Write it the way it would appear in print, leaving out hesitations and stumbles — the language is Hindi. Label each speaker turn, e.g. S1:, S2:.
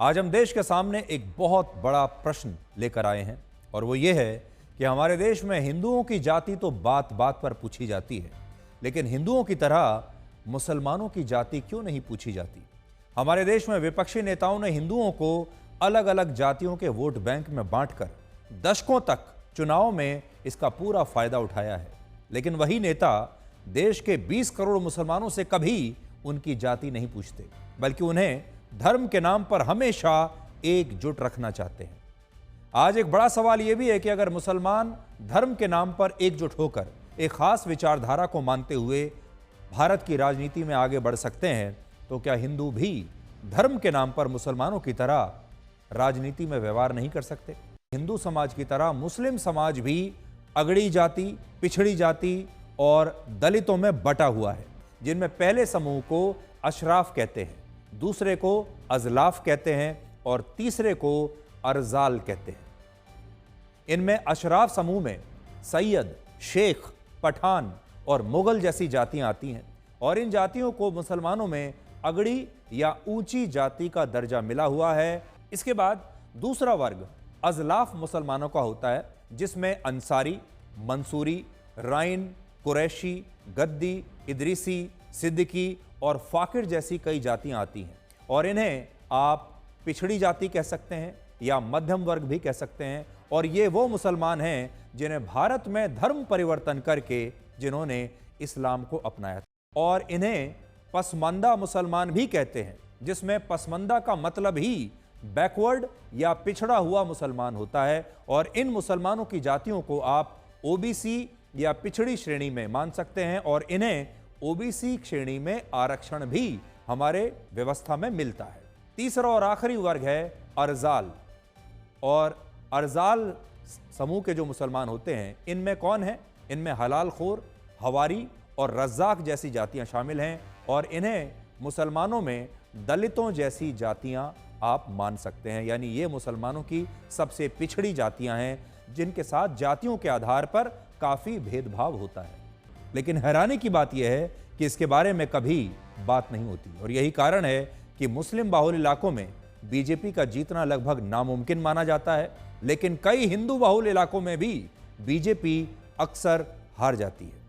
S1: आज हम देश के सामने एक बहुत बड़ा प्रश्न लेकर आए हैं और वो ये है कि हमारे देश में हिंदुओं की जाति तो बात बात पर पूछी जाती है, लेकिन हिंदुओं की तरह मुसलमानों की जाति क्यों नहीं पूछी जाती। हमारे देश में विपक्षी नेताओं ने हिंदुओं को अलग अलग जातियों के वोट बैंक में बांटकर दशकों तक चुनाव में इसका पूरा फायदा उठाया है, लेकिन वही नेता देश के 20 करोड़ मुसलमानों से कभी उनकी जाति नहीं पूछते, बल्कि उन्हें धर्म के नाम पर हमेशा एकजुट रखना चाहते हैं। आज एक बड़ा सवाल यह भी है कि अगर मुसलमान धर्म के नाम पर एकजुट होकर एक खास विचारधारा को मानते हुए भारत की राजनीति में आगे बढ़ सकते हैं, तो क्या हिंदू भी धर्म के नाम पर मुसलमानों की तरह राजनीति में व्यवहार नहीं कर सकते। हिंदू समाज की तरह मुस्लिम समाज भी अगड़ी जाति, पिछड़ी जाति और दलितों में बटा हुआ है, जिनमें पहले समूह को अशराफ कहते हैं, दूसरे को अजलाफ कहते हैं और तीसरे को अरजाल कहते हैं। इनमें अशराफ समूह में सैयद, शेख, पठान और मुगल जैसी जातियां आती हैं और इन जातियों को मुसलमानों में अगड़ी या ऊंची जाति का दर्जा मिला हुआ है। इसके बाद दूसरा वर्ग अजलाफ मुसलमानों का होता है, जिसमें अंसारी, मंसूरी, राइन, कुरैशी, गद्दी, इदरीसी, सिद्दीकी और फाकिर जैसी कई जातियां आती हैं और इन्हें आप पिछड़ी जाति कह सकते हैं या मध्यम वर्ग भी कह सकते हैं। और ये वो मुसलमान हैं जिन्हें भारत में धर्म परिवर्तन करके जिन्होंने इस्लाम को अपनाया था, और इन्हें पसमानदा मुसलमान भी कहते हैं, जिसमें पसमानदा का मतलब ही बैकवर्ड या पिछड़ा हुआ मुसलमान होता है। और इन मुसलमानों की जातियों को आप ओबीसी या पिछड़ी श्रेणी में मान सकते हैं और इन्हें ओबीसी श्रेणी में आरक्षण भी हमारे व्यवस्था में मिलता है। तीसरा और आखिरी वर्ग है अरजाल, और अरजाल समूह के जो मुसलमान होते हैं इनमें कौन है? इनमें हलाल खोर, हवारी और रज़ाक जैसी जातियां शामिल हैं और इन्हें मुसलमानों में दलितों जैसी जातियां आप मान सकते हैं। यानी ये मुसलमानों की सबसे पिछड़ी जातियां हैं जिनके साथ जातियों के आधार पर काफ़ी भेदभाव होता है। लेकिन हैरानी की बात यह है कि इसके बारे में कभी बात नहीं होती और यही कारण है कि मुस्लिम बाहुल इलाकों में बीजेपी का जीतना लगभग नामुमकिन माना जाता है, लेकिन कई हिंदू बाहुल इलाकों में भी बीजेपी अक्सर हार जाती है।